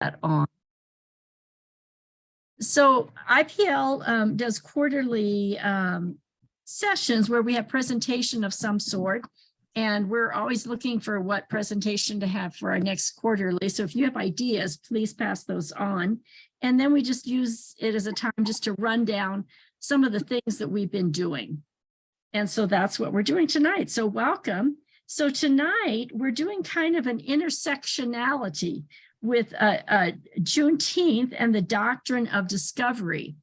that on. So IPL does quarterly sessions where we have presentation of some sort, and we're always looking for what presentation to have for our next quarterly. So if you have ideas, please pass those on. And then we just use it as a time just to run down some of the things that we've been doing. And so that's what we're doing tonight. So welcome. So tonight we're doing kind of an intersectionality with Juneteenth and the Doctrine of Discovery.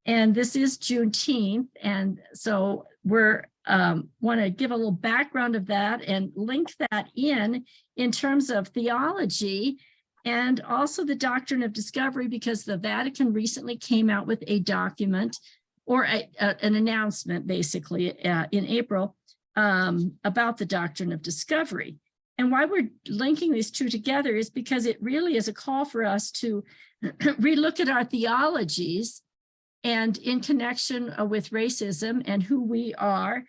And this is Juneteenth. And so we're want to give a little background of that and link that in terms of theology and also the Doctrine of Discovery, because the Vatican recently came out with a document or an announcement, basically, in April about the Doctrine of Discovery. And why we're linking these two together is because it really is a call for us to relook at our theologies and in connection with racism and who we are,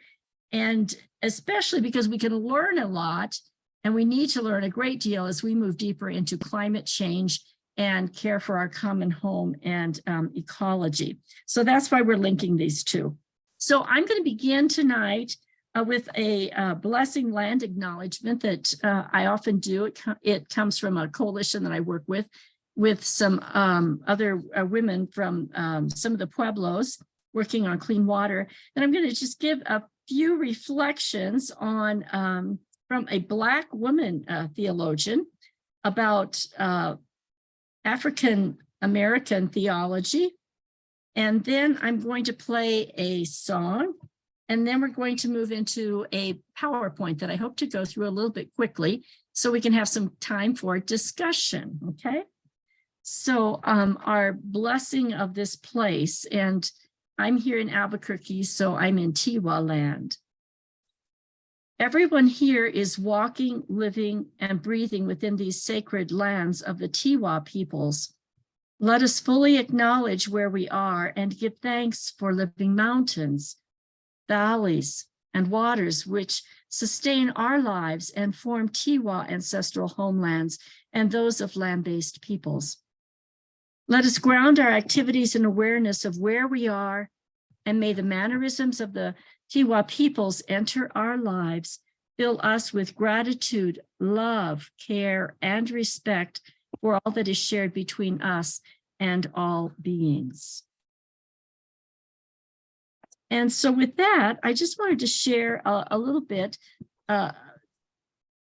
and especially because we can learn a lot, and we need to learn a great deal as we move deeper into climate change and care for our common home and ecology. So that's why we're linking these two. So I'm going to begin tonight with a blessing land acknowledgement that I often do. It comes from a coalition that I work with some other women from some of the pueblos working on clean water. And I'm going to just give a few reflections on from a Black woman theologian about African American theology. And then I'm going to play a song. And then we're going to move into a PowerPoint that I hope to go through a little bit quickly so we can have some time for discussion, okay? So our blessing of this place, and I'm here in Albuquerque, so I'm in Tiwa land. Everyone here is walking, living, and breathing within these sacred lands of the Tiwa peoples. Let us fully acknowledge where we are and give thanks for living mountains, valleys, and waters which sustain our lives and form Tiwa ancestral homelands and those of land-based peoples. Let us ground our activities in awareness of where we are, and may the mannerisms of the Tiwa peoples enter our lives, fill us with gratitude, love, care, and respect for all that is shared between us and all beings. And so with that, I just wanted to share a little bit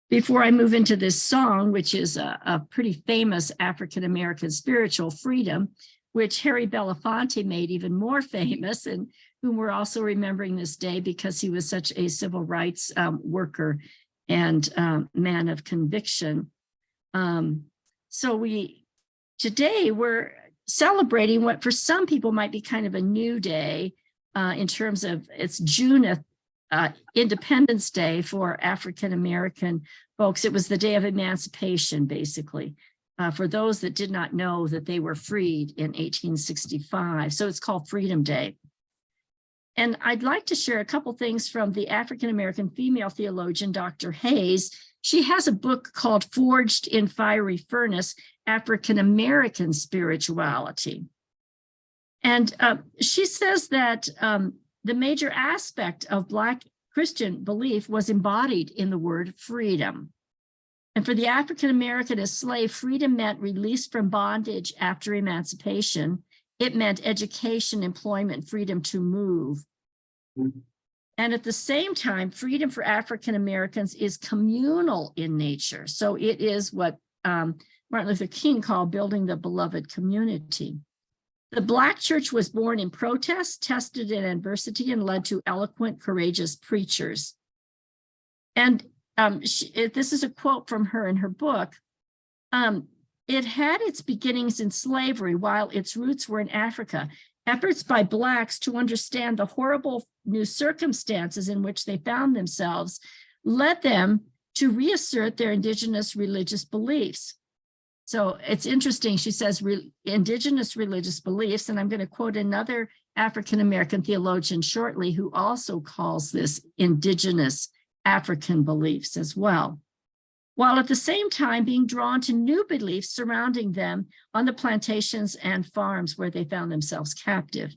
before I move into this song, which is a pretty famous African-American spiritual freedom, which Harry Belafonte made even more famous, and whom we're also remembering this day because he was such a civil rights worker and man of conviction. So today we're celebrating what for some people might be kind of a new day, in terms of it's June Independence Day for African-American folks. It was the day of emancipation, basically, for those that did not know that they were freed in 1865. So it's called Freedom Day. And I'd like to share a couple things from the African-American female theologian, Dr. Hayes. She has a book called Forged in Fiery Furnace, African-American Spirituality. And she says that the major aspect of Black Christian belief was embodied in the word freedom. And for the African-American as slave, freedom meant release from bondage after emancipation. It meant education, employment, freedom to move. And at the same time, freedom for African-Americans is communal in nature. So it is what Martin Luther King called building the beloved community. The Black church was born in protest, tested in adversity, and led to eloquent, courageous preachers. And this is a quote from her in her book. It had its beginnings in slavery while its roots were in Africa. Efforts by Blacks to understand the horrible new circumstances in which they found themselves led them to reassert their indigenous religious beliefs. So it's interesting, she says, indigenous religious beliefs, and I'm going to quote another African-American theologian shortly who also calls this indigenous African beliefs as well. while at the same time being drawn to new beliefs surrounding them on the plantations and farms where they found themselves captive.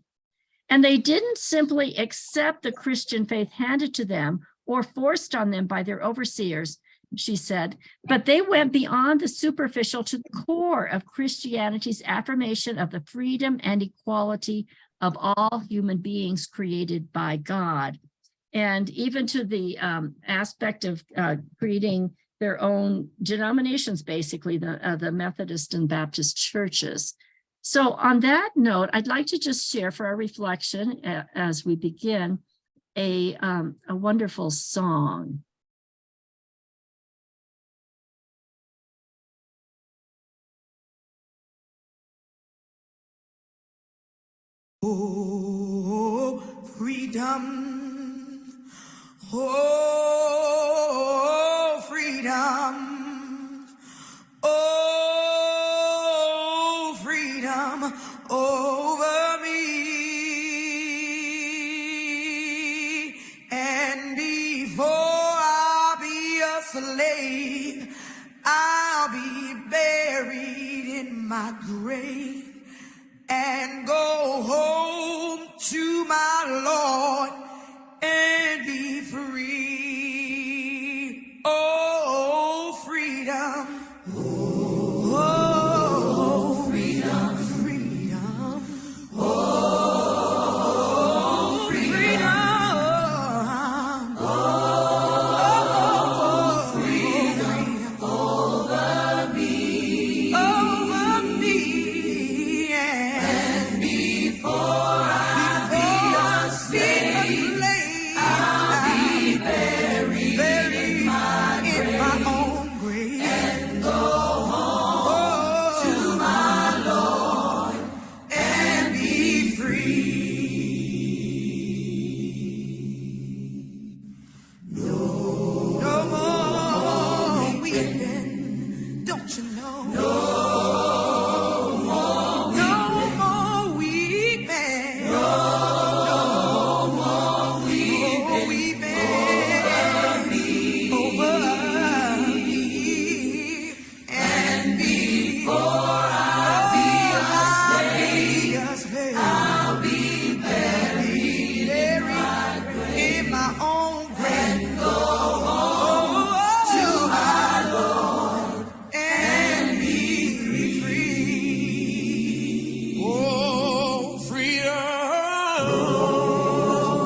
And they didn't simply accept the Christian faith handed to them or forced on them by their overseers, she said, but they went beyond the superficial to the core of Christianity's affirmation of the freedom and equality of all human beings created by God. And even to the aspect of creating their own denominations, basically the Methodist and Baptist churches. So on that note, I'd like to just share for our reflection as we begin a wonderful song. Oh, freedom. Oh, freedom. Oh, freedom over me. And before I be a slave, I'll be buried in my grave and go home to my Lord and be free. Oh, freedom. Oh, freedom, freedom. Oh, freedom. Oh, freedom over me. Over me. And before I be a slave, I'll be buried in my own grave and go home to my Lord and be free. No more weeping, don't you know? No more weeping. No more weeping over me. And before I be a slave, I'll be buried in my own grave and go home to my Lord and be free. Oh, freedom.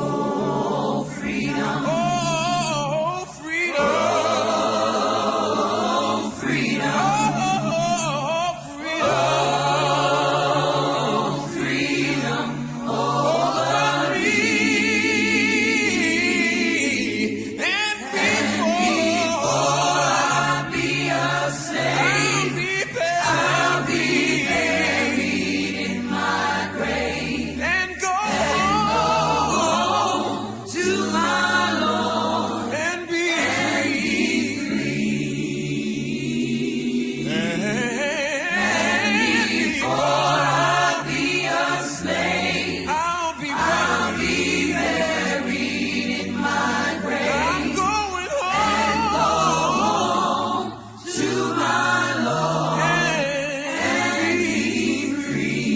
Oh, freedom. Oh, freedom. Oh, freedom. Oh, freedom. Oh, freedom over me. And before I be a slave, I'll be buried in my grave and go home to my Lord and be free. And before I be a slave, I'll be buried in my grave. I'm going home to my Lord and be free.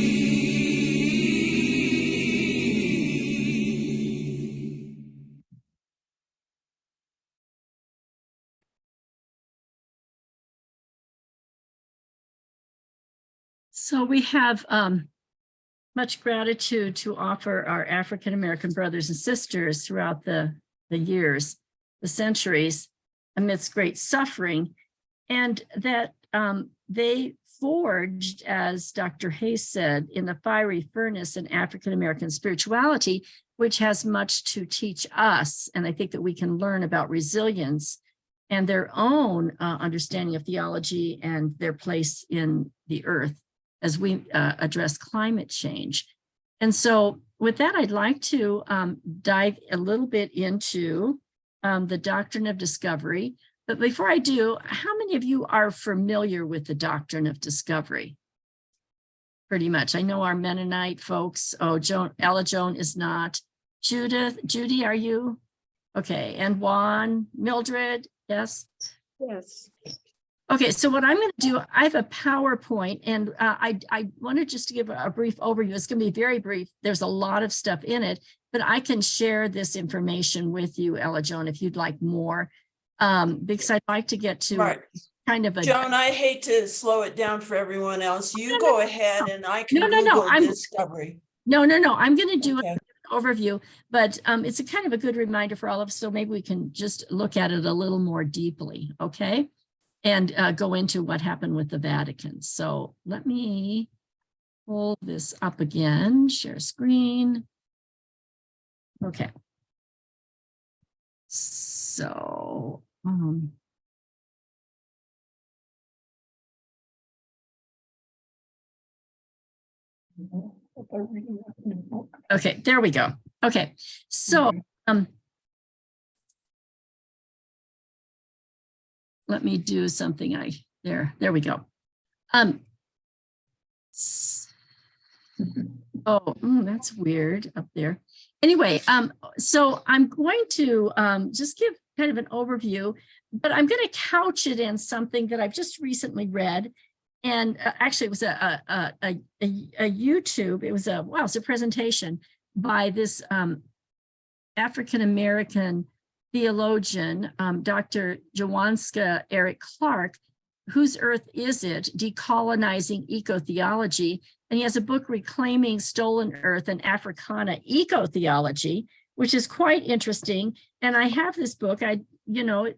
So we have much gratitude to offer our African-American brothers and sisters throughout the years, the centuries, amidst great suffering, and that they forged, as Dr. Hayes said, in the fiery furnace in African-American spirituality, which has much to teach us. And I think that we can learn about resilience and their own understanding of theology and their place in the earth as we address climate change. And so with that, I'd like to dive a little bit into the Doctrine of Discovery. But before I do, how many of you are familiar with the Doctrine of Discovery? Pretty much. I know our Mennonite folks. Oh, Ella Joan is not. Judy, are you? Okay, and Juan, Mildred, yes? Yes. Okay, so what I'm going to do, I have a PowerPoint, and I wanted just to give a brief overview. It's going to be very brief. There's a lot of stuff in it, but I can share this information with you, Ella Joan, if you'd like more, because I'd like to get to Right. kind of a... Joan, I hate to slow it down for everyone else. You go ahead and I can Google Discovery. No. I'm going to do Okay. an overview, but it's a kind of a good reminder for all of us. So maybe we can just look at it a little more deeply, okay? And go into what happened with the Vatican. So let me pull this up again, share screen. Okay. So, okay, there we go. Okay, so let me do something. There we go. That's weird up there. Anyway, so I'm going to just give kind of an overview, but I'm going to couch it in something that I've just recently read. And actually, it was a YouTube. It was a presentation by this African-American theologian, Dr. Jawanska Eric Clark, Whose Earth Is It? Decolonizing Eco-Theology. And he has a book, Reclaiming Stolen Earth and Africana Eco-Theology, which is quite interesting. And I have this book. It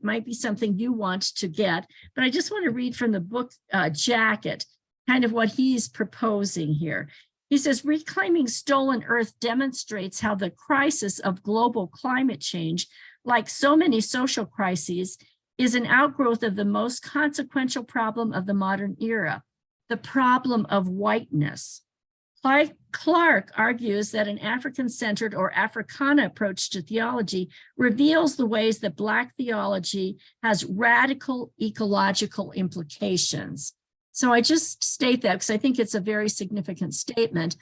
might be something you want to get, but I just want to read from the book jacket, kind of what he's proposing here. He says, reclaiming stolen earth demonstrates how the crisis of global climate change, like so many social crises, is an outgrowth of the most consequential problem of the modern era, the problem of whiteness. Clark argues that an African-centered or Africana approach to theology reveals the ways that Black theology has radical ecological implications. So I just state that because I think it's a very significant statement.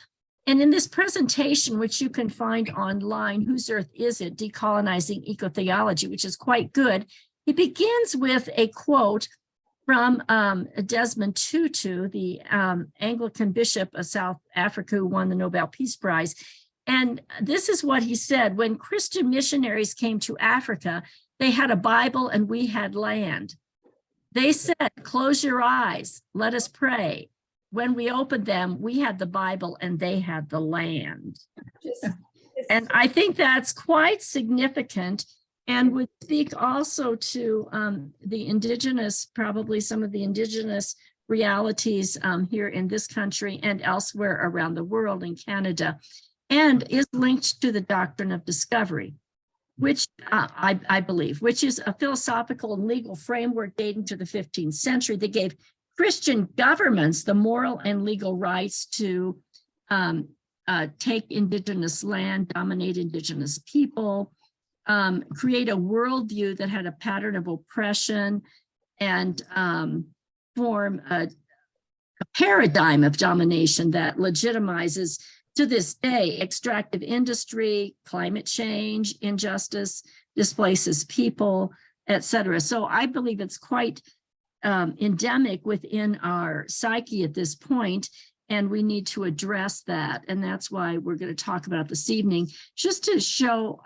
And in this presentation, which you can find online, Whose Earth Is It? Decolonizing Eco-Theology, which is quite good, he begins with a quote from Desmond Tutu, the Anglican bishop of South Africa who won the Nobel Peace Prize. And this is what he said: when Christian missionaries came to Africa, they had a Bible and we had land. They said, close your eyes, let us pray. When we opened them, we had the Bible and they had the land. And I think that's quite significant, and would speak also to the indigenous, probably some of the indigenous realities here in this country and elsewhere around the world in Canada, and is linked to the Doctrine of Discovery, which I believe, which is a philosophical and legal framework dating to the 15th century that gave Christian governments the moral and legal rights to take indigenous land, dominate indigenous people, create a worldview that had a pattern of oppression, and form a paradigm of domination that legitimizes, to this day, extractive industry, climate change, injustice, displaces people, etc. So I believe it's quite endemic within our psyche at this point, and we need to address that. And that's why we're going to talk about it this evening, just to show,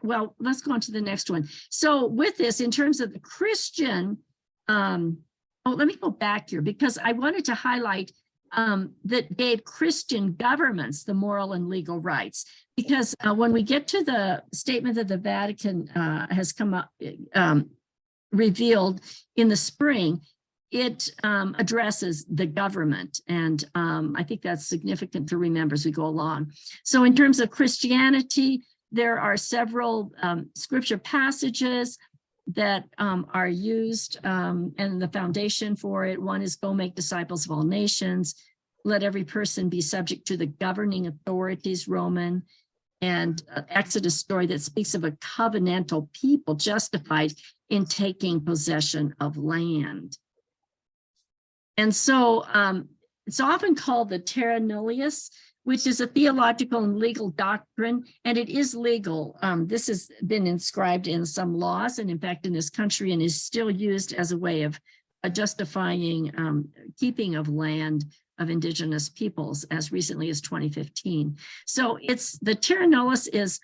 well, let's go on to the next one. So with this, in terms of the Christian, let me go back here, because I wanted to highlight that gave Christian governments the moral and legal rights. Because when we get to the statement that the Vatican has come up, revealed in the spring, it addresses the government. And I think that's significant to remember as we go along. So in terms of Christianity, there are several scripture passages that are used and the foundation for it. One is, go make disciples of all nations. Let every person be subject to the governing authorities, Roman. And Exodus story that speaks of a covenantal people justified in taking possession of land. And so it's often called the terra nullius, which is a theological and legal doctrine, and it is legal. This has been inscribed in some laws, and in fact in this country, and is still used as a way of justifying keeping of land of indigenous peoples as recently as 2015. So it's the terra nullius is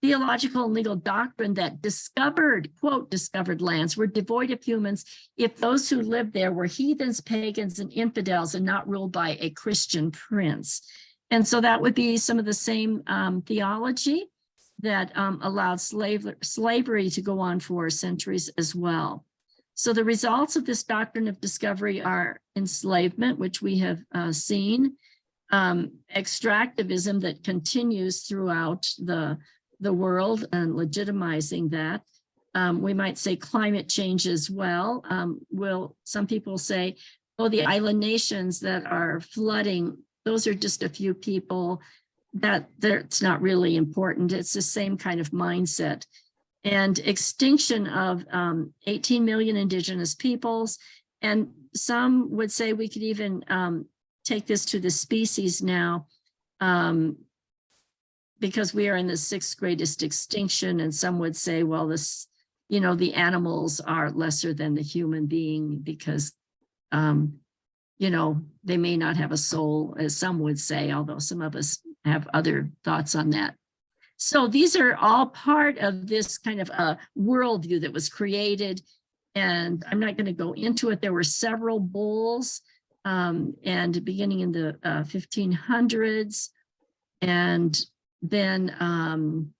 theological and legal doctrine that discovered, quote, discovered lands were devoid of humans if those who lived there were heathens, pagans, and infidels and not ruled by a Christian prince. And so that would be some of the same theology that allowed slavery to go on for centuries as well. So the results of this doctrine of discovery are enslavement, which we have seen, extractivism that continues throughout the world and legitimizing that. We might say climate change as well. Some people say, oh, the island nations that are flooding, those are just a few people, that's not really important. It's the same kind of mindset. And extinction of 18 million indigenous peoples. And some would say we could even take this to the species now, because we are in the 6th greatest extinction. And some would say, well, this, you know, the animals are lesser than the human being because, you know, they may not have a soul, as some would say, although some of us have other thoughts on that. So these are all part of this kind of a worldview that was created. And I'm not going to go into it. There were several bulls and beginning in the 1500s. And then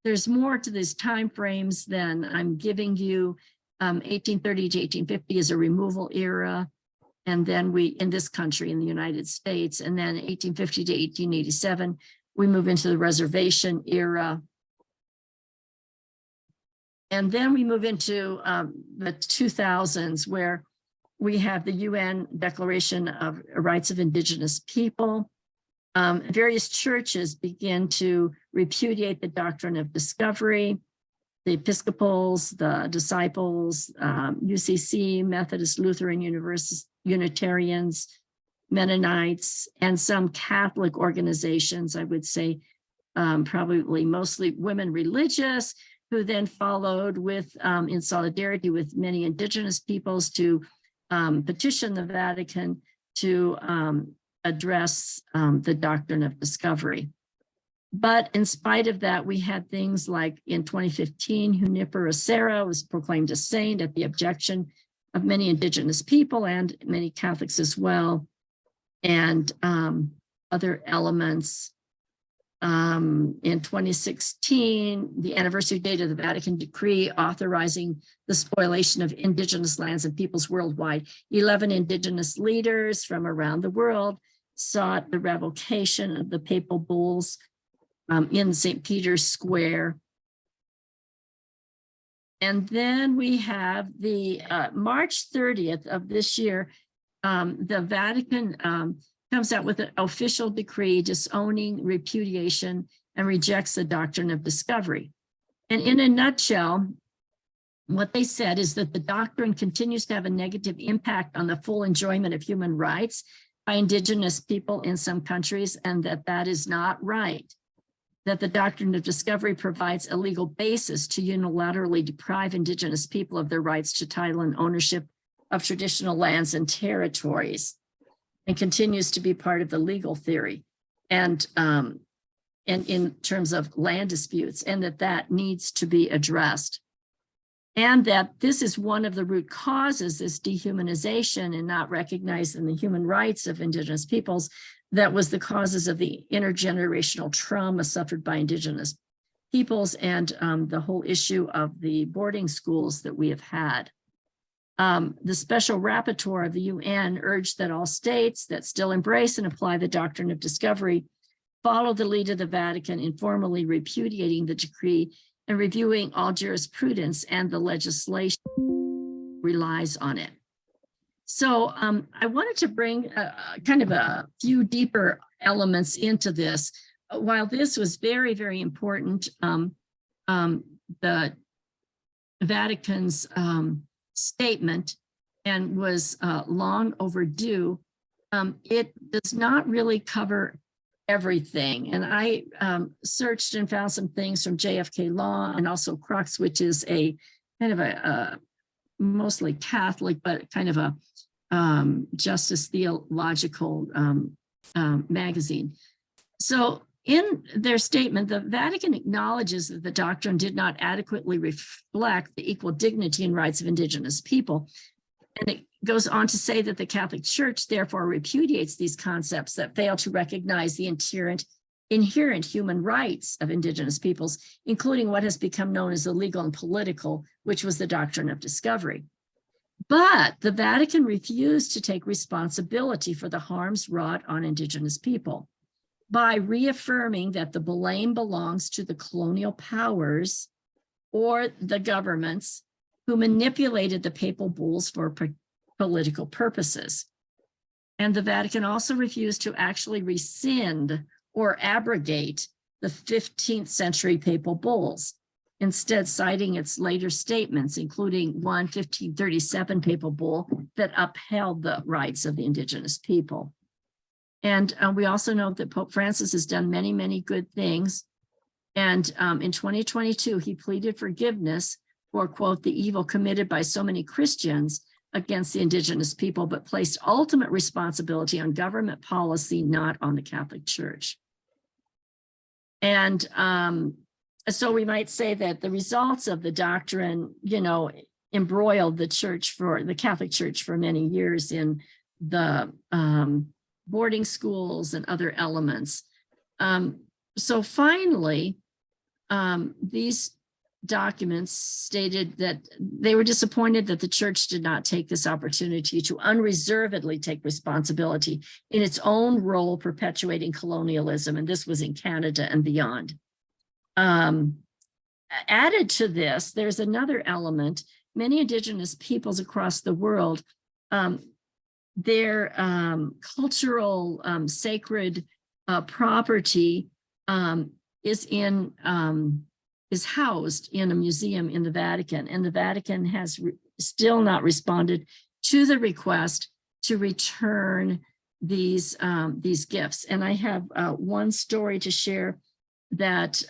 there's more to these time frames than I'm giving you. 1830 to 1850 is a removal era. And then we, in this country, in the United States, and then 1850 to 1887, we move into the reservation era. And then we move into the 2000s, where we have the UN Declaration of Rights of Indigenous People. Various churches begin to repudiate the doctrine of discovery. The Episcopals, the Disciples, UCC, Methodist, Lutheran, Unitarians, Mennonites, and some Catholic organizations, I would say, probably mostly women religious, who then followed with, in solidarity with many indigenous peoples, to petition the Vatican to address the doctrine of discovery. But in spite of that, we had things like in 2015, Juniper Acera was proclaimed a saint at the objection of many indigenous people and many Catholics as well, and other elements. In 2016, the anniversary date of the Vatican decree authorizing the spoliation of indigenous lands and peoples worldwide. 11 indigenous leaders from around the world sought the revocation of the papal bulls in St. Peter's Square. And then we have the March 30th of this year, the Vatican comes out with an official decree disowning repudiation and rejects the doctrine of discovery. And in a nutshell, what they said is that the doctrine continues to have a negative impact on the full enjoyment of human rights by indigenous people in some countries, and that is not right. That the doctrine of discovery provides a legal basis to unilaterally deprive indigenous people of their rights to title and ownership of traditional lands and territories, and continues to be part of the legal theory and in terms of land disputes, and that needs to be addressed. And that this is one of the root causes, this dehumanization and not recognizing the human rights of indigenous peoples, that was the causes of the intergenerational trauma suffered by indigenous peoples and the whole issue of the boarding schools that we have had. The special rapporteur of the UN urged that all states that still embrace and apply the doctrine of discovery follow the lead of the Vatican in formally repudiating the decree and reviewing all jurisprudence and the legislation relies on it. So I wanted to bring kind of a few deeper elements into this. While this was very, very important, the Vatican's statement and was long overdue, it does not really cover everything. And I searched and found some things from JFK Law and also Crux, which is a kind of a mostly Catholic, but kind of a Justice Theological magazine. So in their statement, the Vatican acknowledges that the doctrine did not adequately reflect the equal dignity and rights of indigenous people. And it goes on to say that the Catholic Church therefore repudiates these concepts that fail to recognize the inherent human rights of indigenous peoples, including what has become known as the legal and political, which was the doctrine of discovery. But the Vatican refused to take responsibility for the harms wrought on indigenous people by reaffirming that the blame belongs to the colonial powers or the governments who manipulated the papal bulls for political purposes. And the Vatican also refused to actually rescind or abrogate the 15th century papal bulls, instead citing its later statements, including one 1537 papal bull that upheld the rights of the indigenous people. And we also know that Pope Francis has done many, many good things. And in 2022, he pleaded forgiveness for, quote, the evil committed by so many Christians against the indigenous people, but placed ultimate responsibility on government policy, not on the Catholic Church. And so we might say that the results of the doctrine, you know, embroiled the Catholic Church for many years in the boarding schools and other elements. So finally, these documents stated that they were disappointed that the church did not take this opportunity to unreservedly take responsibility in its own role perpetuating colonialism, and this was in Canada and beyond. Added to this, there's another element. Many indigenous peoples across the world, their cultural sacred property is housed in a museum in the Vatican, and the Vatican has still not responded to the request to return these gifts. And I have one story to share that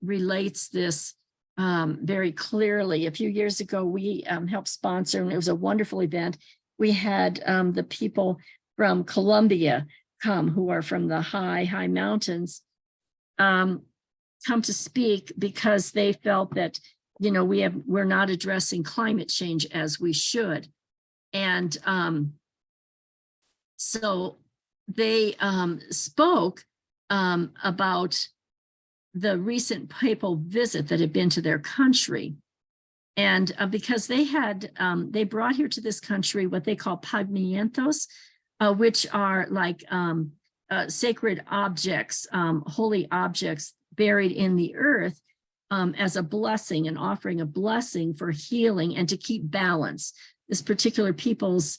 relates this very clearly. A few years ago, we helped sponsor, and it was a wonderful event. We had the people from Colombia come, who are from the high mountains, come to speak because they felt that, you know, we're not addressing climate change as we should. And so they spoke about the recent papal visit that had been to their country. And because they brought here to this country what they call pagmientos, which are like sacred objects, holy objects buried in the earth as a blessing, and offering a blessing for healing and to keep balance. This particular peoples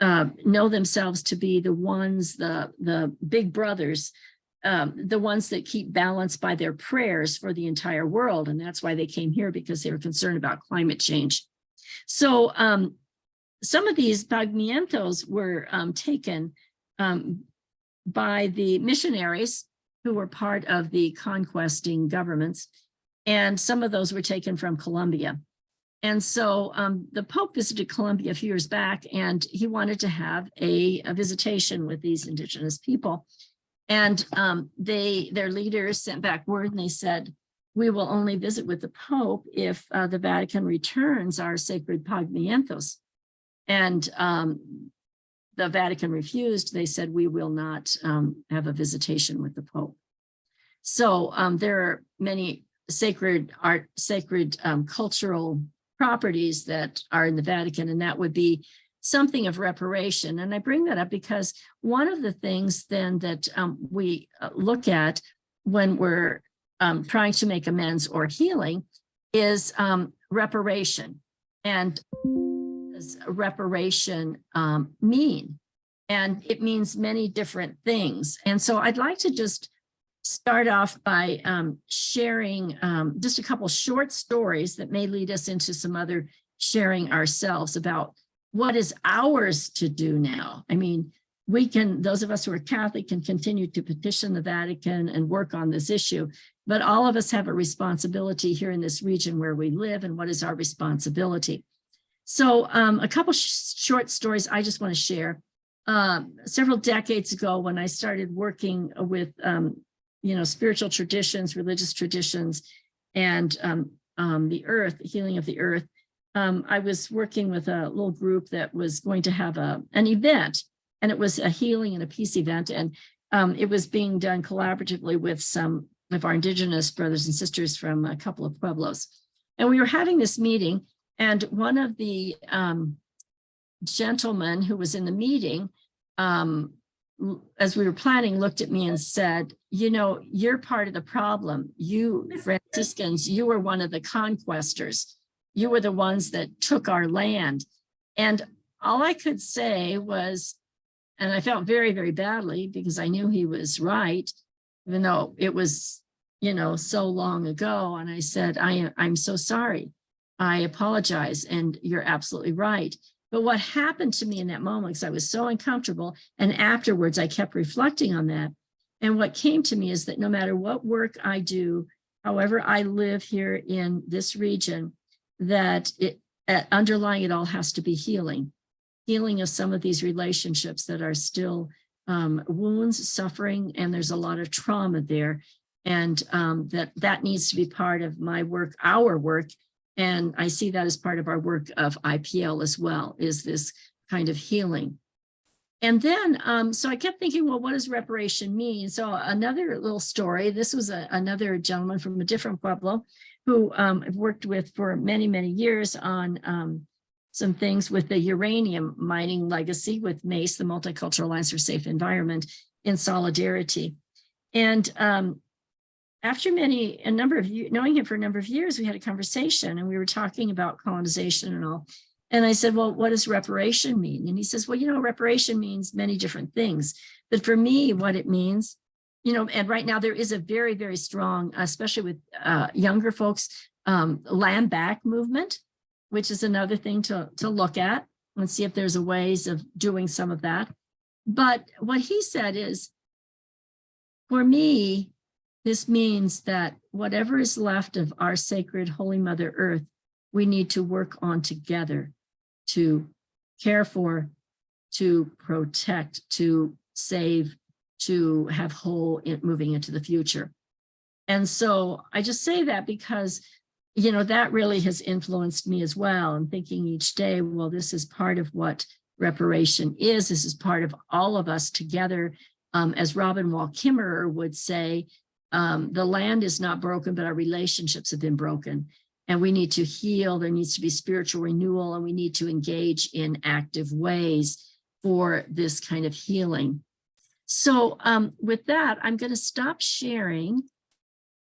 know themselves to be the ones, the big brothers, the ones that keep balance by their prayers for the entire world. And that's why they came here, because they were concerned about climate change. So some of these pagmientos were taken by the missionaries who were part of the conquesting governments, and some of those were taken from Colombia. And so the Pope visited Colombia a few years back, and he wanted to have a visitation with these indigenous people. And their leaders sent back word, and they said, we will only visit with the Pope if the Vatican returns our sacred pagmientos. And the Vatican refused. They said, we will not have a visitation with the Pope. So there are many sacred cultural properties that are in the Vatican, and that would be something of reparation. And I bring that up because one of the things then that we look at when we're trying to make amends or healing is reparation. And what does reparation mean? And it means many different things. And so I'd like to just start off by sharing just a couple short stories that may lead us into some other sharing ourselves about what is ours to do now. I mean, we can, those of us who are Catholic can continue to petition the Vatican and work on this issue, but all of us have a responsibility here in this region where we live, and what is our responsibility? So a couple short stories I just want to share. Several decades ago, when I started working with, spiritual traditions, religious traditions, and the earth, healing of the earth, I was working with a little group that was going to have an event, and it was a healing and a peace event. And it was being done collaboratively with some of our indigenous brothers and sisters from a couple of pueblos. And we were having this meeting, and one of the gentlemen who was in the meeting, as we were planning, looked at me and said, you're part of the problem. You Franciscans, you were one of the conquestors. You were the ones that took our land. And all I could say was, and I felt very, very badly because I knew he was right, even though it was, so long ago. And I said, I'm so sorry. I apologize. And you're absolutely right. But what happened to me in that moment, because I was so uncomfortable, and afterwards I kept reflecting on that. And what came to me is that no matter what work I do, however I live here in this region, that underlying it all has to be healing of some of these relationships that are still wounds, suffering, and there's a lot of trauma there. And that needs to be part of my work, our work. And I see that as part of our work of IPL as well, is this kind of healing. And then, so I kept thinking, well, what does reparation mean? So another little story, this was another gentleman from a different pueblo who I've worked with for many, many years on some things with the uranium mining legacy with MACE, the Multicultural Alliance for Safe Environment, in solidarity. And after knowing him for a number of years, we had a conversation and we were talking about colonization and all. And I said, well, what does reparation mean? And he says, well, reparation means many different things. But for me, what it means, and right now there is a very, very strong, especially with younger folks, land back movement, which is another thing to look at and see if there's a ways of doing some of that. But what he said is, for me, this means that whatever is left of our sacred Holy Mother Earth, we need to work on together to care for, to protect, to save, to have whole moving into the future. And so I just say that because, that really has influenced me as well. I'm thinking each day, well, this is part of what reparation is. This is part of all of us together. As Robin Wall Kimmerer would say, the land is not broken, but our relationships have been broken. And we need to heal. There needs to be spiritual renewal, and we need to engage in active ways for this kind of healing. So with that, I'm going to stop sharing.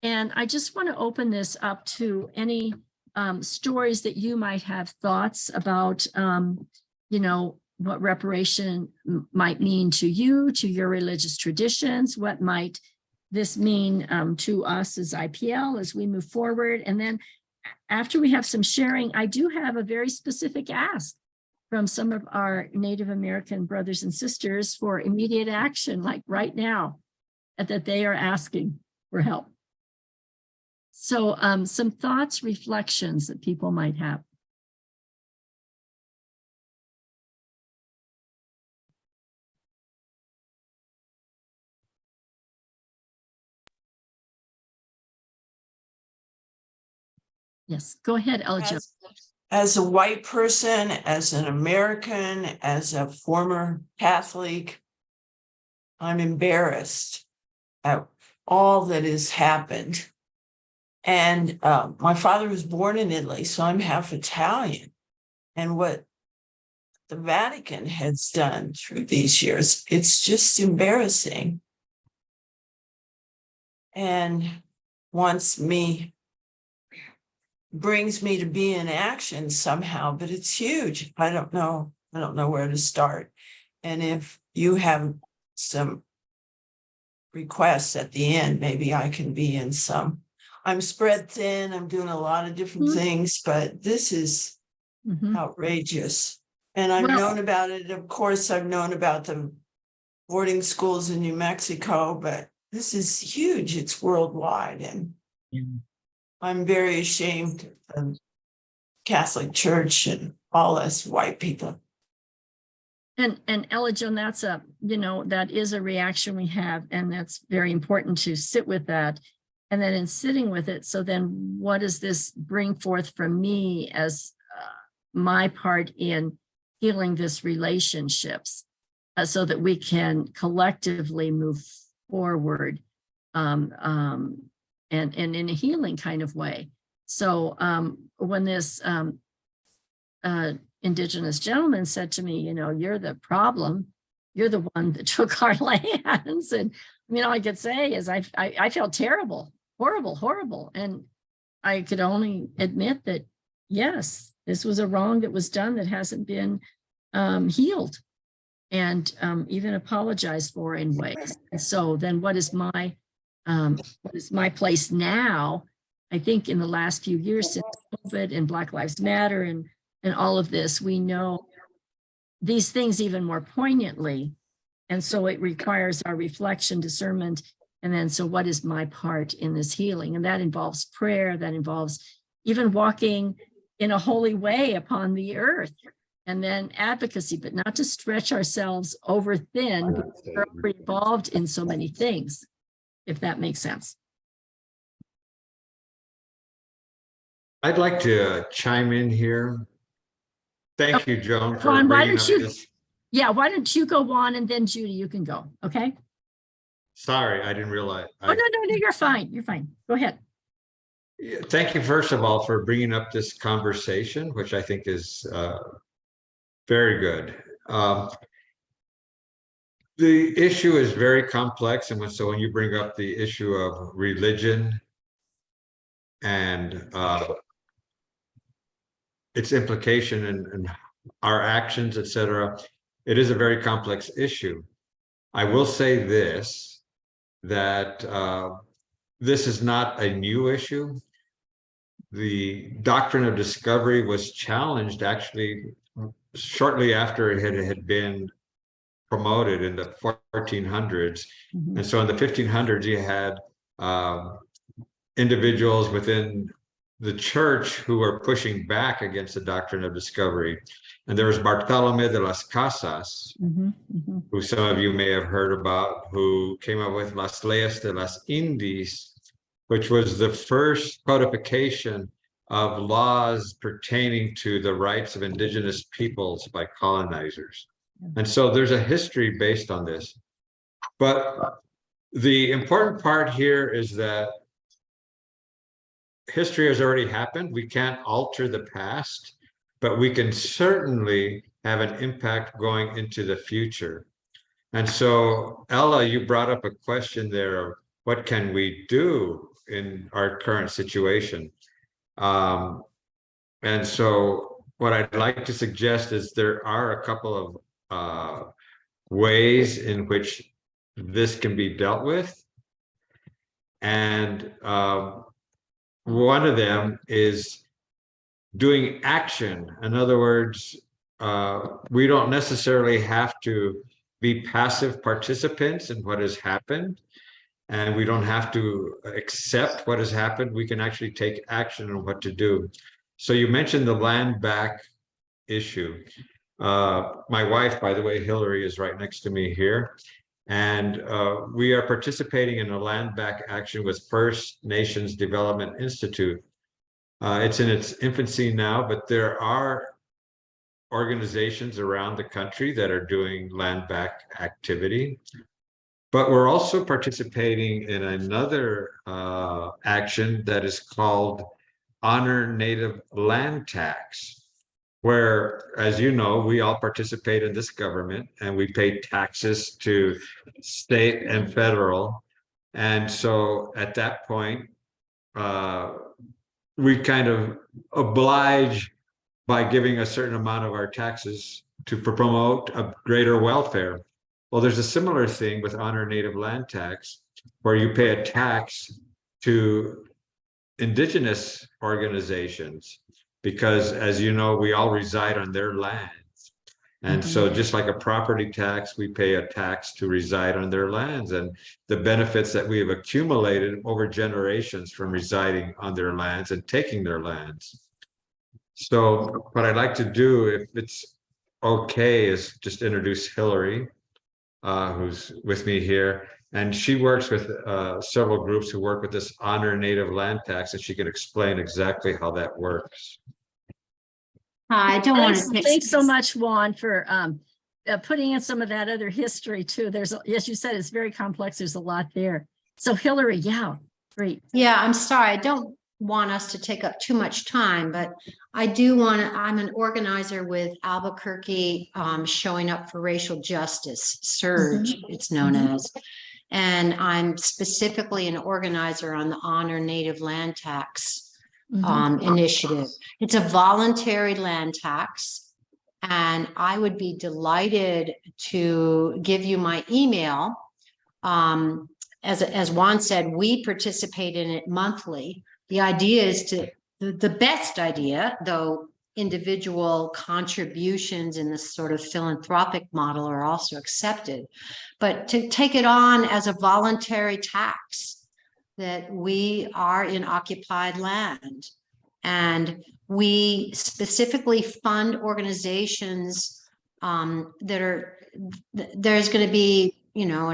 And I just want to open this up to any stories that you might have thoughts about, what reparation might mean to you, to your religious traditions. What might this mean to us as IPL as we move forward? And then after we have some sharing, I do have a very specific ask from some of our Native American brothers and sisters for immediate action, like right now, that they are asking for help. So some thoughts, reflections that people might have. Yes, go ahead, Elijah. As a white person, as an American, as a former Catholic, I'm embarrassed at all that has happened. And my father was born in Italy, so I'm half Italian. And what the Vatican has done through these years, it's just embarrassing. And brings me to be in action somehow, but it's huge. I don't know where to start. And if you have some requests at the end, maybe I can be in some. I'm spread thin. I'm doing a lot of different things, but this is outrageous. And I've known about it. Of course, I've known about the boarding schools in New Mexico, but this is huge. It's worldwide. And I'm very ashamed of the Catholic Church and all us white people. And Ella Joan, that's that is a reaction we have, and that's very important to sit with that. And then in sitting with it, so then what does this bring forth from me as my part in healing this relationships, so that we can collectively move forward and in a healing kind of way. So when this Indigenous gentleman said to me, you're the problem, you're the one that took our lands. And all I could say is I felt terrible, horrible. And I could only admit that, yes, this was a wrong that was done that hasn't been healed and even apologized for in ways. And so then what is my place now? I think in the last few years since COVID and Black Lives Matter and all of this, we know these things even more poignantly. And so it requires our reflection, discernment. And then, so what is my part in this healing? And that involves prayer, that involves even walking in a holy way upon the earth, and then advocacy, but not to stretch ourselves over thin, because we're involved in so many things, if that makes sense. I'd like to chime in here. Thank you, Joan, for Juan, bringing up this. Yeah, why don't you go on, and then Judy, you can go, okay? Sorry, I didn't realize. Oh, no, you're fine. You're fine. Go ahead. Thank you, first of all, for bringing up this conversation, which I think is very good. The issue is very complex, and so when you bring up the issue of religion and its implication in our actions, etc., it is a very complex issue. I will say this, that this is not a new issue. The Doctrine of Discovery was challenged actually shortly after it had been promoted in the 1400s. Mhm. And so in the 1500s, you had individuals within the church who were pushing back against the Doctrine of Discovery. And there was Bartolomé de las Casas, who some of you may have heard about, who came up with Las Leyes de las Indies, which was the first codification of laws pertaining to the rights of indigenous peoples by colonizers. And so there's a history based on this. But the important part here is that history has already happened. We can't alter the past, but we can certainly have an impact going into the future. And so, Ella, you brought up a question there of what can we do in our current situation? And so what I'd like to suggest is there are a couple of ways in which this can be dealt with. And one of them is doing action. In other words, we don't necessarily have to be passive participants in what has happened, and we don't have to accept what has happened. We can actually take action on what to do. So you mentioned the land back issue. My wife, by the way, Hillary, is right next to me here. And we are participating in a land back action with First Nations Development Institute. It's in its infancy now, but there are organizations around the country that are doing land back activity. But we're also participating in another action that is called Honor Native Land Tax, where, as you know, we all participate in this government and we pay taxes to state and federal. And so at that point, we kind of oblige by giving a certain amount of our taxes to promote a greater welfare. Well, there's a similar thing with Honor Native Land Tax, where you pay a tax to indigenous organizations, because, as you know, we all reside on their lands. And so just like a property tax, we pay a tax to reside on their lands, and the benefits that we have accumulated over generations from residing on their lands and taking their lands. So what I'd like to do, if it's okay, is just introduce Hillary, who's with me here. And she works with several groups who work with this honor native land tax, and she can explain exactly how that works. I don't want to. Thanks so much, Juan, for putting in some of that other history too. There's, as you said, it's very complex. There's a lot there. So Hillary, yeah, great. Yeah, I'm sorry. I don't want us to take up too much time, but I do want to, I'm an organizer with Albuquerque Showing Up for Racial Justice, SURGE, it's known as. And I'm specifically an organizer on the Honor Native Land Tax initiative. It's a voluntary land tax. And I would be delighted to give you my email. As Juan said, we participate in it monthly. The idea is to, the best idea, though individual contributions in this sort of philanthropic model are also accepted, but to take it on as a voluntary tax that we are in occupied land. And we specifically fund organizations that are, there's going to be, you know,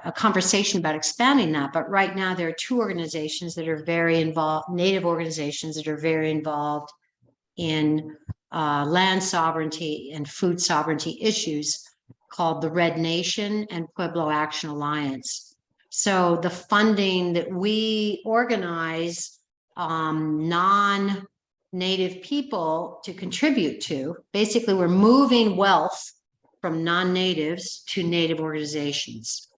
a conversation about expanding that. But right now there are two organizations that are very involved, Native organizations that are very involved in land sovereignty and food sovereignty issues, called the Red Nation and Pueblo Action Alliance. So the funding that we organize non-Native people to contribute to, basically we're moving wealth from non-natives to Native organizations.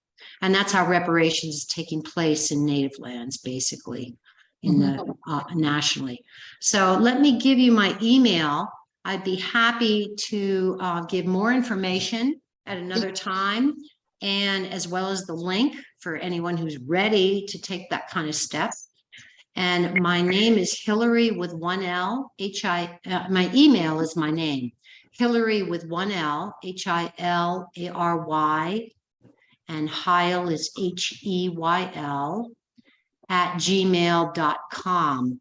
And that's how reparations is taking place in Native lands, basically, in the nationally. So let me give you my email. I'd be happy to give more information at another time, and as well as the link for anyone who's ready to take that kind of step. And my name is Hillary with one L, my email is my name, Hillary with one L, Hilary, and Heil is HEYL @gmail.com.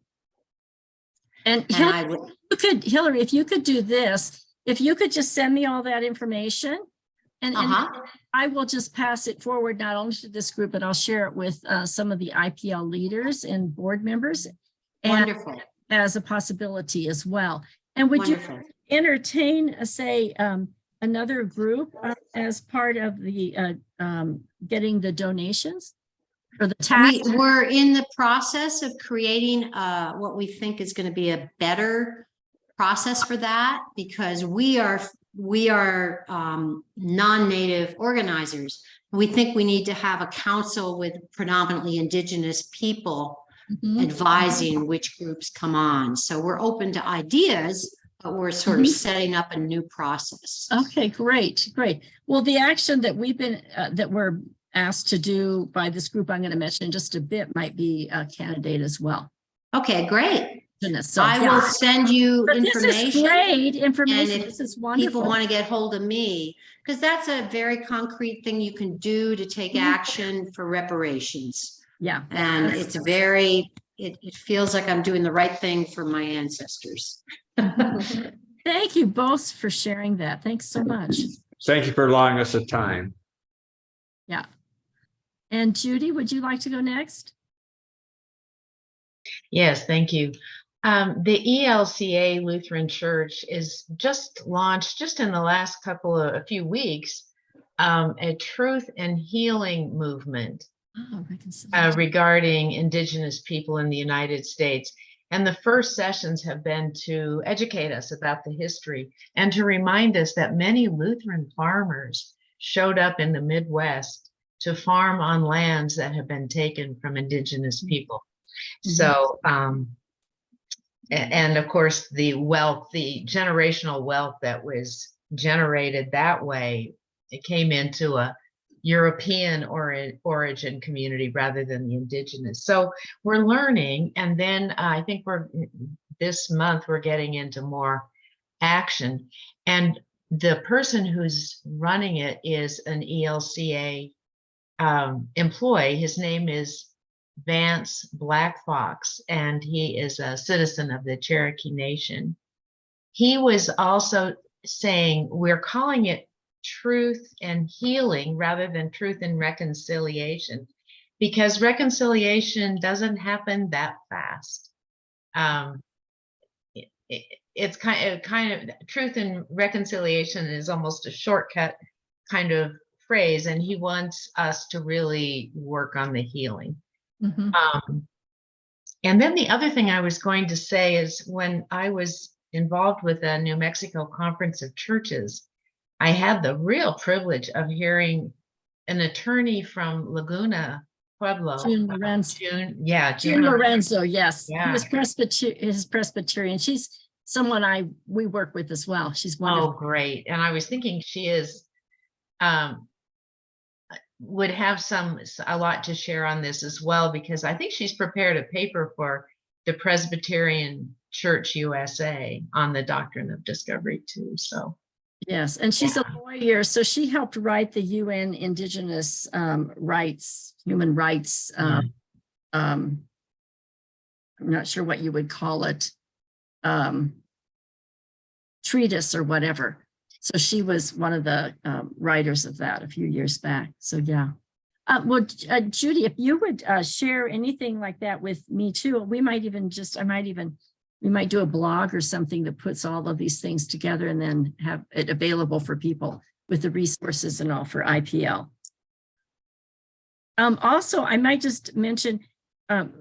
And Hillary, if you could do this, if you could just send me all that information, and I will just pass it forward, not only to this group, but I'll share it with some of the IPL leaders and board members. Wonderful. As a possibility as well. And would you entertain, say, another group as part of the getting the donations for the tax? We're in the process of creating what we think is going to be a better process for that, because we are non-Native organizers. We think we need to have a council with predominantly Indigenous people advising which groups come on. So we're open to ideas, but we're sort of setting up a new process. Okay, great. Well, the action that we've been that we're asked to do by this group I'm going to mention in just a bit might be a candidate as well. Okay, great. So I will send you information. This is great information. And if this is wonderful. People want to get hold of me, because that's a very concrete thing you can do to take action for reparations. Yeah. And it's very, it feels like I'm doing the right thing for my ancestors. Thank you both for sharing that. Thanks so much. Thank you for allowing us the time. Yeah. And Judy, would you like to go next? Yes, thank you. The ELCA Lutheran Church is just launched, just in the last a few weeks, a truth and healing movement regarding Indigenous people in the United States. And the first sessions have been to educate us about the history and to remind us that many Lutheran farmers showed up in the Midwest to farm on lands that have been taken from Indigenous people. So, and of course, the wealth, the generational wealth that was generated that way, it came into a European origin community rather than the Indigenous. So we're learning, and then I think this month we're getting into more action. And the person who's running it is an ELCA employee. His name is Vance Black Fox, and he is a citizen of the Cherokee Nation. he was also saying we're calling it truth and healing rather than truth and reconciliation, because reconciliation doesn't happen that fast. It's kind of truth and reconciliation is almost a shortcut kind of phrase, and he wants us to really work on the healing. And then the other thing I was going to say is when I was involved with the New Mexico Conference of Churches, I had the real privilege of hearing an attorney from Laguna Pueblo. June Lorenzo. June Lorenzo, yes. Yeah. He was Presbyterian. She's someone we work with as well. She's wonderful. Oh, great. And I was thinking she is would have a lot to share on this as well, because I think she's prepared a paper for the Presbyterian Church USA on the Doctrine of Discovery too. So yes, and she's a lawyer, so she helped write the UN Indigenous rights, human rights. I'm not sure what you would call it, treatise or whatever. So she was one of the writers of that a few years back. So yeah. Well, Judy, if you would share anything like that with me too, we might do a blog or something that puts all of these things together and then have it available for people with the resources and all for IPL. Also, I might just mention,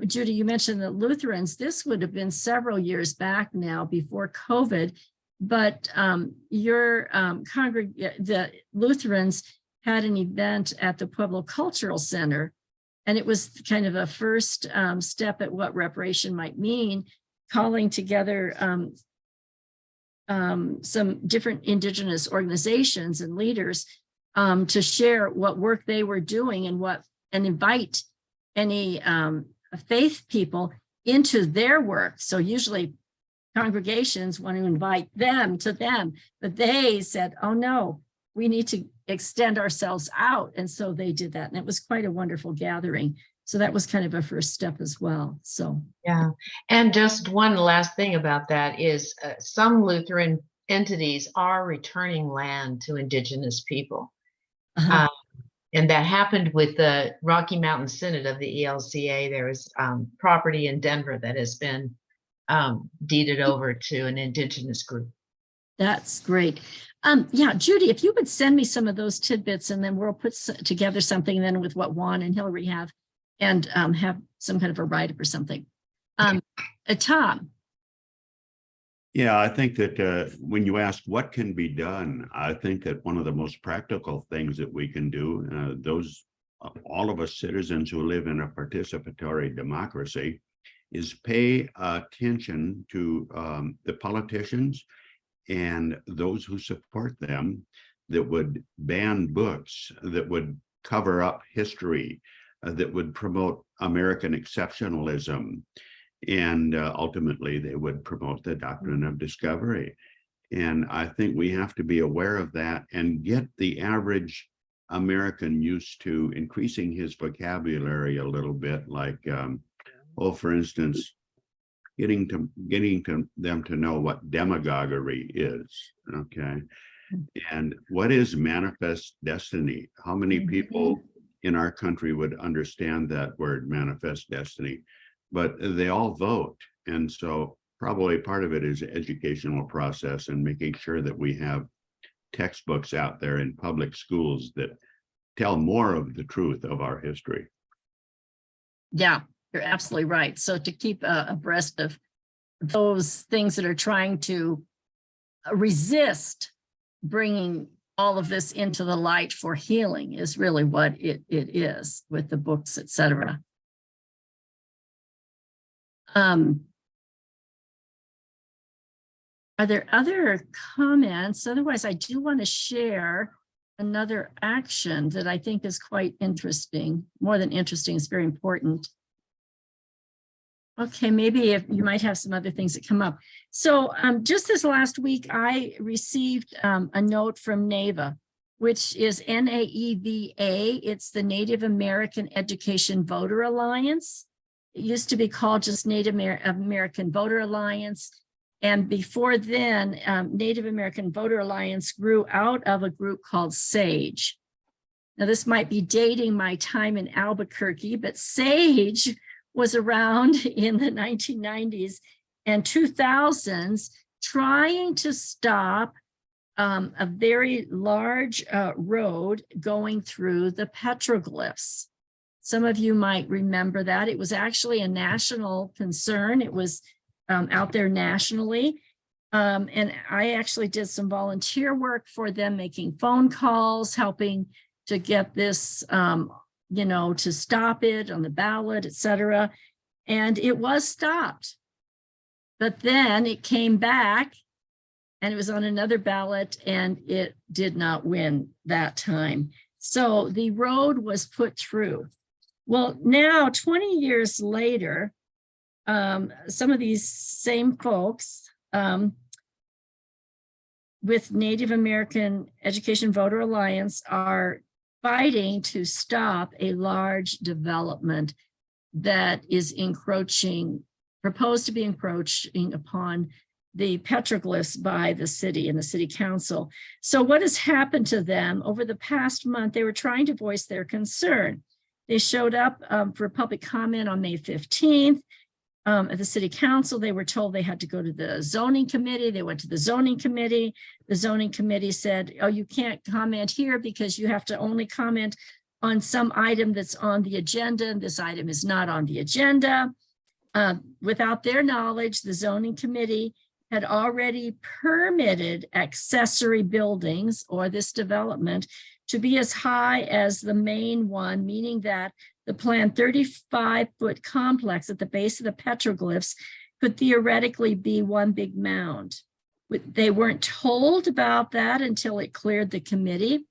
Judy, you mentioned the Lutherans. This would have been several years back now before COVID, but the Lutherans had an event at the Pueblo Cultural Center, and it was kind of a first step at what reparation might mean, calling together some different Indigenous organizations and leaders to share what work they were doing and invite any faith people into their work. So usually congregations want to invite them to them, but they said, oh no, we need to extend ourselves out. And so they did that. And it was quite a wonderful gathering. So that was kind of a first step as well. So yeah. And just one last thing about that is some Lutheran entities are returning land to Indigenous people. And that happened with the Rocky Mountain Synod of the ELCA. There is property in Denver that has been deeded over to an Indigenous group. That's great. Yeah, Judy, if you would send me some of those tidbits, and then we'll put together something then with what Juan and Hillary have, and have some kind of a write-up or something. Tom. Yeah, I think that when you ask what can be done, I think that one of the most practical things that we can do, all of us citizens who live in a participatory democracy, is pay attention to the politicians and those who support them that would ban books, that would cover up history, that would promote American exceptionalism. And ultimately, they would promote the doctrine of discovery. And I think we have to be aware of that and get the average American used to increasing his vocabulary a little bit, like, for instance, getting them to know what demagoguery is, okay? And what is manifest destiny? How many people in our country would understand that word, manifest destiny? But they all vote. And so probably part of it is educational process and making sure that we have textbooks out there in public schools that tell more of the truth of our history. Yeah, you're absolutely right. So to keep abreast of those things that are trying to resist bringing all of this into the light for healing is really what it is with the books, etc. Are there other comments? Otherwise, I do want to share another action that I think is quite interesting. More than interesting, it's very important. Okay, maybe if you might have some other things that come up. So just this last week, I received a note from NAEVA, which is NAEVA. It's the Native American Education Voter Alliance. It used to be called just Native American Voter Alliance. And before then, Native American Voter Alliance grew out of a group called SAGE. Now, this might be dating my time in Albuquerque, but SAGE was around in the 1990s and 2000s trying to stop a very large road going through the petroglyphs. Some of you might remember that. It was actually a national concern. It was out there nationally. And I actually did some volunteer work for them, making phone calls, helping to get this, to stop it on the ballot, et cetera. And it was stopped. But then it came back and it was on another ballot and it did not win that time. So the road was put through. Well, now 20 years later, some of these same folks with Native American Education Voter Alliance are fighting to stop a large development that is proposed to be encroaching upon the petroglyphs by the city and the city council. So what has happened to them over the past month? They were trying to voice their concern. They showed up for public comment on May 15th. At the city council, they were told they had to go to the zoning committee. They went to the zoning committee. The zoning committee said, oh, you can't comment here because you have to only comment on some item that's on the agenda, and this item is not on the agenda. Without their knowledge, the zoning committee had already permitted accessory buildings or this development to be as high as the main one, meaning that the planned 35-foot complex at the base of the petroglyphs could theoretically be one big mound. They weren't told about that until it cleared the committee.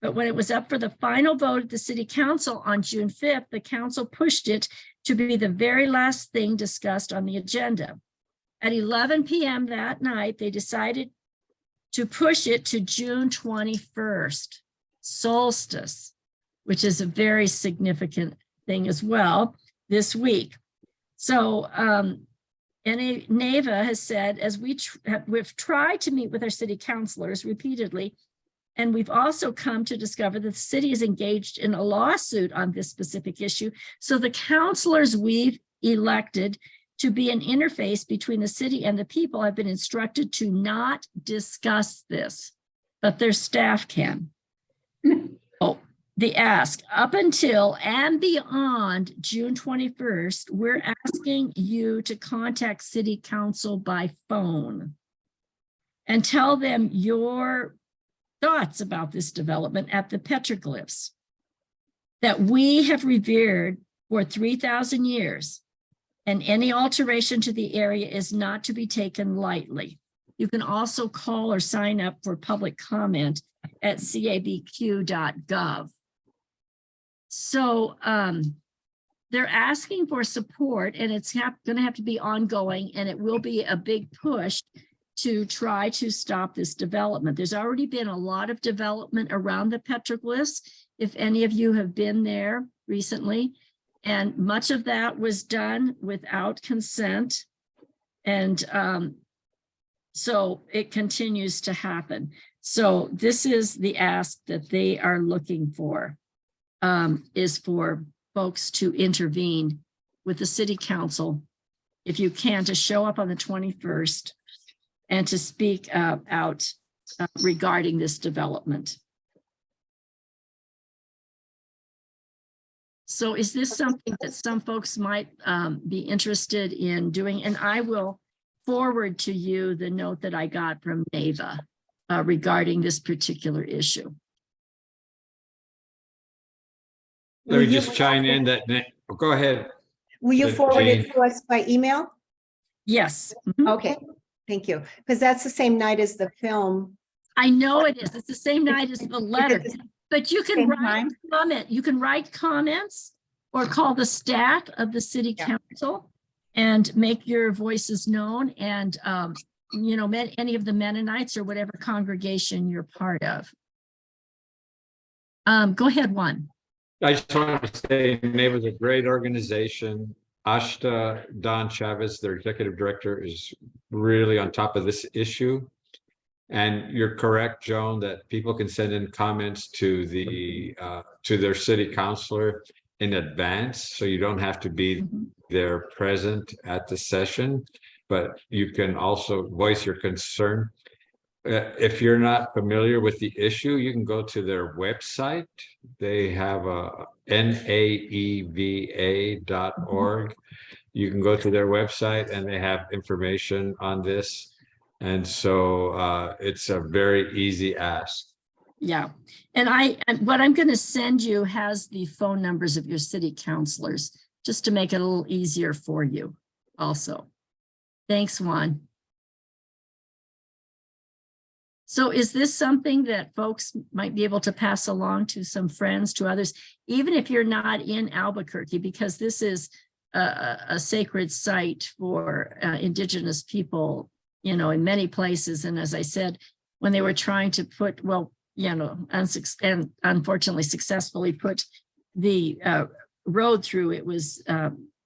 But when it was up for the final vote at the city council on June 5th, the council pushed it to be the very last thing discussed on the agenda. At 11 p.m. that night, they decided to push it to June 21st, solstice, which is a very significant thing as well this week. So NAVA has said, as we've tried to meet with our city councilors repeatedly, and we've also come to discover that the city is engaged in a lawsuit on this specific issue. So the councilors we've elected to be an interface between the city and the people have been instructed to not discuss this, but their staff can. Oh, the ask, up until and beyond June 21st, we're asking you to contact city council by phone and tell them your thoughts about this development at the petroglyphs that we have revered for 3,000 years, and any alteration to the area is not to be taken lightly. You can also call or sign up for public comment at cabq.gov. So they're asking for support, and it's going to have to be ongoing, and it will be a big push to try to stop this development. There's already been a lot of development around the petroglyphs, if any of you have been there recently, and much of that was done without consent. And so it continues to happen. So this is the ask that they are looking for, is for folks to intervene with the city council, if you can, to show up on the 21st and to speak out regarding this development. So is this something that some folks might be interested in doing? And I will forward to you the note that I got from NAVA regarding this particular issue. Let me just chime in that, go ahead. Will you forward Jane. it to us by email? Yes. Mhm. Okay, thank you. Because that's the same night as the film. I know it is. It's the same night as the letter, but you can Same write time? comment. You can write comments or call the staff of the city council and make your voices known. And, any of the Mennonites or whatever congregation you're part of. Go ahead, Juan. I just want to say NAVA is a great organization. Ashta Don Chavez, their executive director, is really on top of this issue. And you're correct, Joan, that people can send in comments to their city councilor in advance, so you don't have to be there present at the session, but you can also voice your concern. If you're not familiar with the issue, you can go to their website. They have a naeva.org. You can go to their website and they have information on this. And so it's a very easy ask. Yeah. And what I'm going to send you has the phone numbers of your city councilors, just to make it a little easier for you also. Thanks, Juan. So is this something that folks might be able to pass along to some friends, to others, even if you're not in Albuquerque, because this is a sacred site for Indigenous people, you know, in many places. And as I said, when they were trying to put, well, you know, and unfortunately successfully put the road through, it was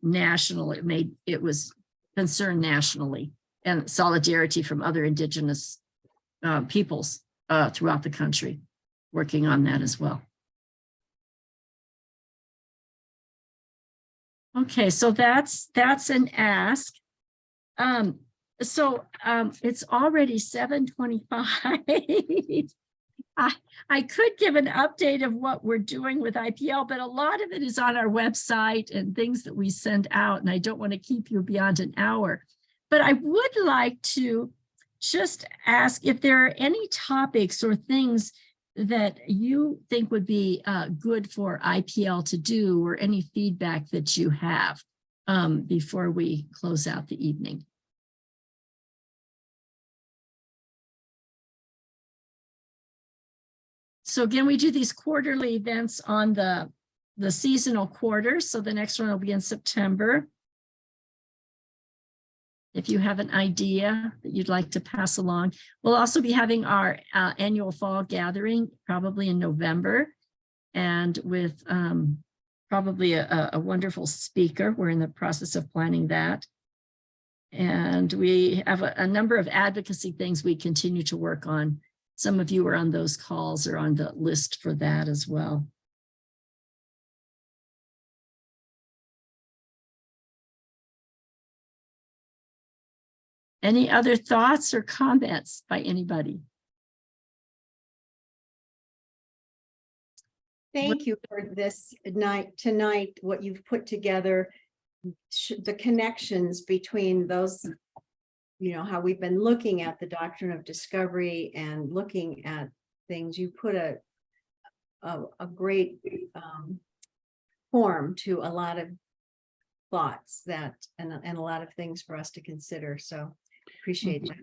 national. It was concerned nationally, and solidarity from other Indigenous peoples throughout the country working on that as well. Okay, so that's an ask. So it's already 7:25. I could give an update of what we're doing with IPL, but a lot of it is on our website and things that we send out, and I don't want to keep you beyond an hour. But I would like to just ask if there are any topics or things that you think would be good for IPL to do, or any feedback that you have before we close out the evening. So again, we do these quarterly events on the seasonal quarter. So the next one will be in September. If you have an idea that you'd like to pass along. We'll also be having our annual fall gathering probably in November, and with probably a wonderful speaker. We're in the process of planning that. And we have a number of advocacy things we continue to work on. Some of you are on those calls or on the list for that as well. Any other thoughts or comments by anybody? Thank you for this tonight, what you've put together, the connections between those, you know, how we've been looking at the doctrine of discovery and looking at things. You put a great form to a lot of thoughts that and a lot of things for us to consider. So appreciate you.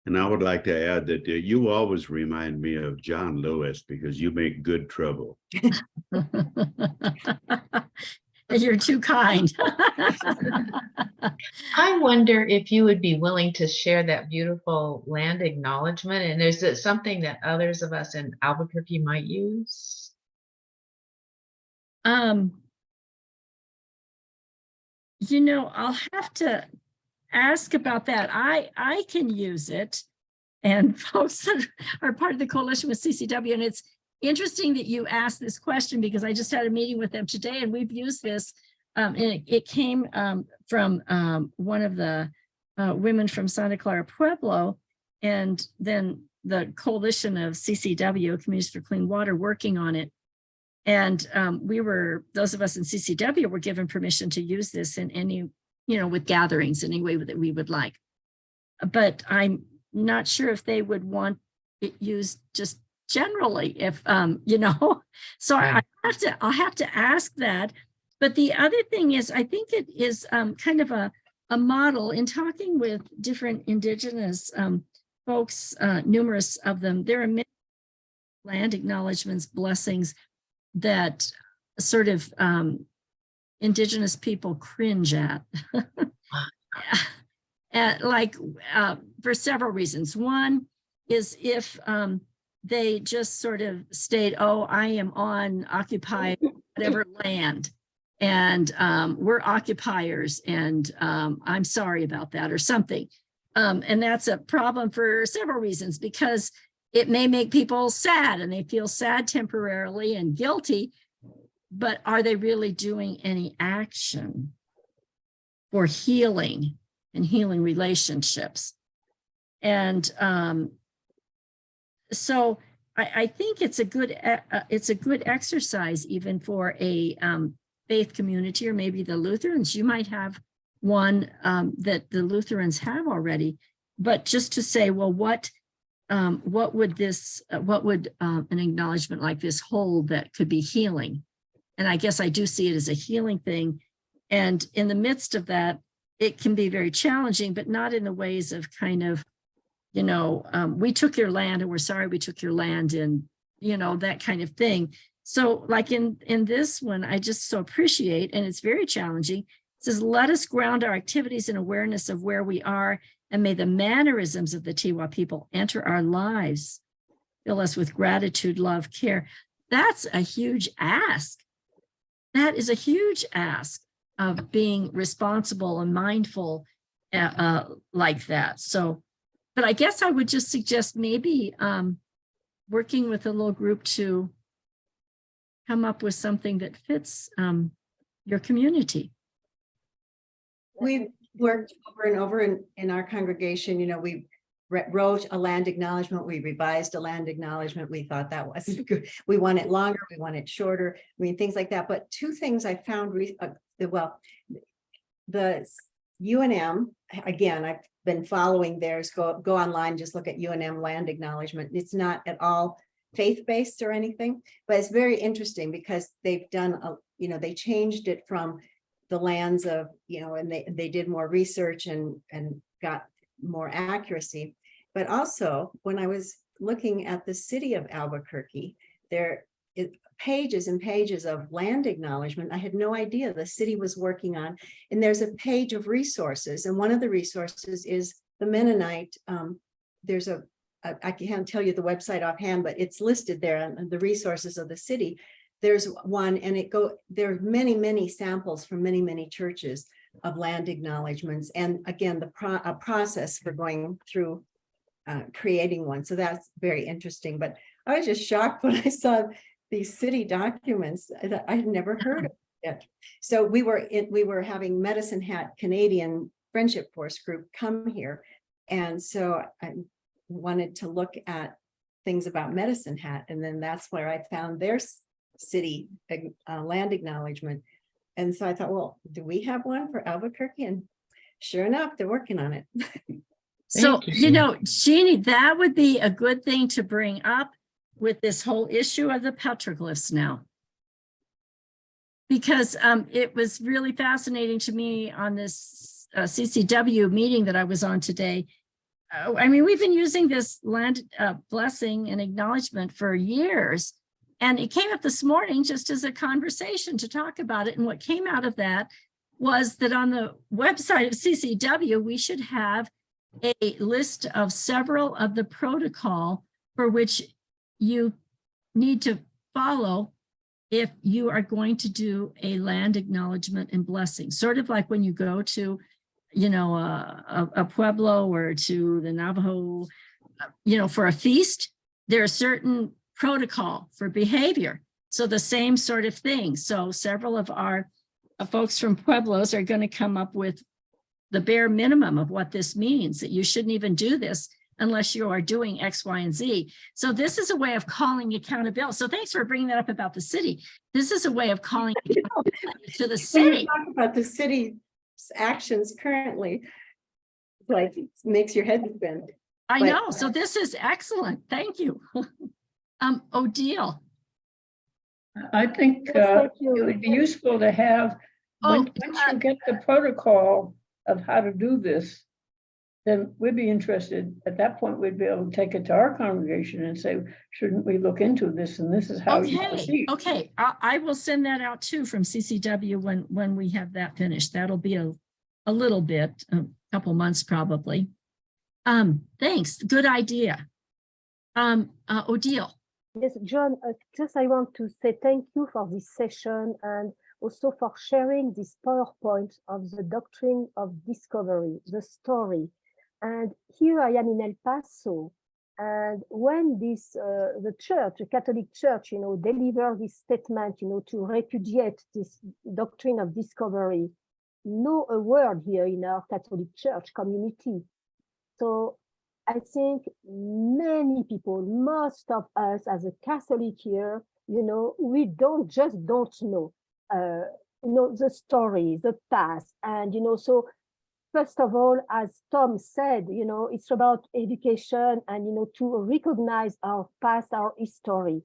And I would like to add that you always remind me of John Lewis, because you make good trouble. You're too kind. I wonder if you would be willing to share that beautiful land acknowledgement, and is it something that others of us in Albuquerque might use? You know, I'll have to ask about that. I can use it, and folks that are part of the coalition with CCW, and it's interesting that you asked this question, because I just had a meeting with them today, and we've used this, and it came from one of the women from Santa Clara Pueblo, and then the coalition of CCW, Communities for Clean Water, working on it. And those of us in CCW were given permission to use this in any, you know, with gatherings any way that we would like. But I'm not sure if they would want it used just generally, if, you know, so Right. I'll have to ask that. But the other thing is, I think it is kind of a model in talking with different Indigenous folks, numerous of them. There are many land acknowledgements, blessings that sort of Indigenous people cringe at. For several reasons. One is if they just sort of state, oh, I am on occupied whatever land. and we're occupiers, and I'm sorry about that, or something. And that's a problem for several reasons, because it may make people sad, and they feel sad temporarily and guilty, but are they really doing any action for healing and healing relationships? And so I think it's a good exercise even for a faith community, or maybe the Lutherans. You might have one that the Lutherans have already, but just to say, well, what would an acknowledgement like this hold that could be healing? And I guess I do see it as a healing thing. And in the midst of that, it can be very challenging, but not in the ways of kind of, you know, we took your land and we're sorry we took your land, and, you know, that kind of thing. So like in this one, I just so appreciate, and it's very challenging. It says, let us ground our activities in awareness of where we are, and may the mannerisms of the Tiwa people enter our lives, fill us with gratitude, love, care. That's a huge ask. That is a huge ask of being responsible and mindful like that. So, but I guess I would just suggest maybe working with a little group to come up with something that fits your community. We've worked over and over in our congregation. You know, we wrote a land acknowledgement, we revised a land acknowledgement. We thought that was good. We want it longer, we want it shorter. I mean, things like that. But two things I found, well, the UNM, again, I've been following theirs. Go online, just look at UNM land acknowledgement. It's not at all faith-based or anything, but it's very interesting because they've done you know, they changed it from the lands of, you know, and they did more research and got more accuracy. But also, when I was looking at the city of Albuquerque, there is pages and pages of land acknowledgement I had no idea the city was working on. And there's a page of resources, and one of the resources is the Mennonite. There's I can't tell you the website offhand, but it's listed there on the resources of the city. There's one, and there are many samples from many churches of land acknowledgements, and again, a process for going through creating one. So that's very interesting. But I was just shocked when I saw these city documents that I had never heard of yet. So we were having Medicine Hat Canadian Friendship Force group come here, and so I wanted to look at things about Medicine Hat, and then that's where I found their city land acknowledgement. And so I thought, well, do we have one for Albuquerque? And sure enough, they're working on it. So, you know, Jeannie, that would be a good thing to bring up with this whole issue of the petroglyphs now. Because it was really fascinating to me on this CCW meeting that I was on today. I mean, we've been using this land blessing and acknowledgement for years. And it came up this morning just as a conversation to talk about it. And what came out of that was that on the website of CCW, we should have a list of several of the protocol for which you need to follow if you are going to do a land acknowledgement and blessing. Sort of like when you go to, you know, a Pueblo or to the Navajo, you know, for a feast, there are certain protocol for behavior. So the same sort of thing. So several of our folks from Pueblos are going to come up with the bare minimum of what this means, that you shouldn't even do this unless you are doing X, Y, and Z. So this is a way of calling accountability. So thanks for bringing that up about the city. This is a way of calling accountability to the city. Talk about the city's actions currently, like it makes your head spin. I know. So this is excellent. Thank you. Odile. I think it would be useful to have, once you get the protocol of how to do this, then we'd be interested. At that point, we'd be able to take it to our congregation and say, shouldn't we look into this? And this is how you proceed. Okay. I will send that out too from CCW when we have that finished. That'll be a little bit, a couple months probably. Thanks. Good idea. Odile. Yes, John, just I want to say thank you for this session. And also for sharing this PowerPoint of the Doctrine of Discovery, the story. And here I am in El Paso. And when this, the church, the Catholic Church, delivered this statement, to repudiate this Doctrine of Discovery, no a word here in our Catholic Church community. So I think many people, most of us as a Catholic here, we don't know, the story, the past. And, so first of all, as Tom said, it's about education and, to recognize our past, our history.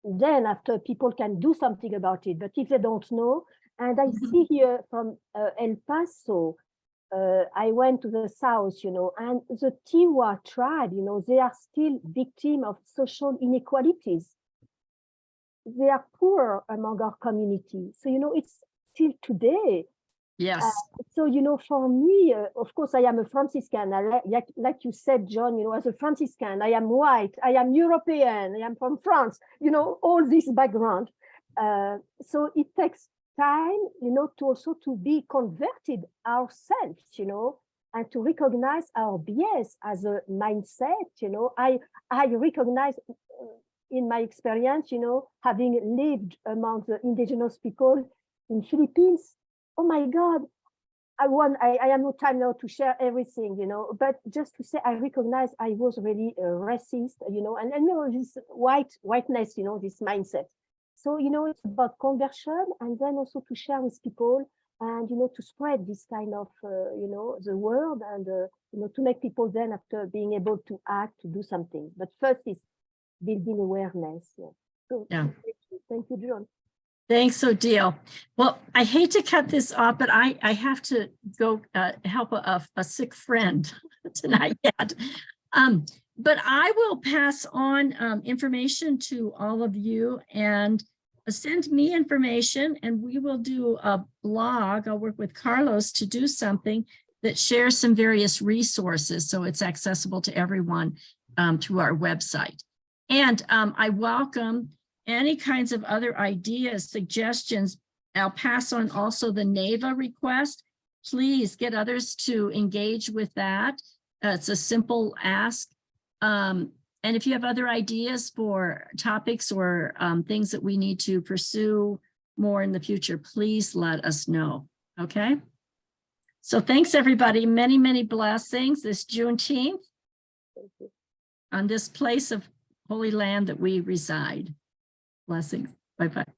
Then after people can do something about it, but if they don't know, and I see here from El Paso, I went to the south, and the Tiwa tribe, they are still victim of social inequalities. They are poor among our community. So, it's still today. Yes. So, for me, of course, I am a Franciscan. Like you said, John, as a Franciscan, I am white, I am European, I am from France, all this background. So it takes time, to also to be converted ourselves, and to recognize our bias as a mindset. I recognize in my experience, having lived among the indigenous people in Philippines. Oh my God, I have no time now to share everything, but just to say, I recognize I was really racist, and this whiteness, this mindset. So, it's about conversion, and then also to share with people and, to spread this kind of, the word, and, to make people then, after being able to act, to do something. But first is building awareness. Yeah. So, Yeah. Thank you, John. Thanks, Odile. Well, I hate to cut this off, but I have to go help a sick friend tonight yet. But I will pass on information to all of you, and send me information, and we will do a blog. I'll work with Carlos to do something that shares some various resources, so it's accessible to everyone through our website. And I welcome any kinds of other ideas, suggestions. I'll pass on also the NAVA request. Please get others to engage with that. It's a simple ask. And if you have other ideas for topics or things that we need to pursue more in the future, please let us know, okay? So thanks, everybody. Many, many blessings this Juneteenth on this place of Holy Land that we reside. Blessings. Bye-bye.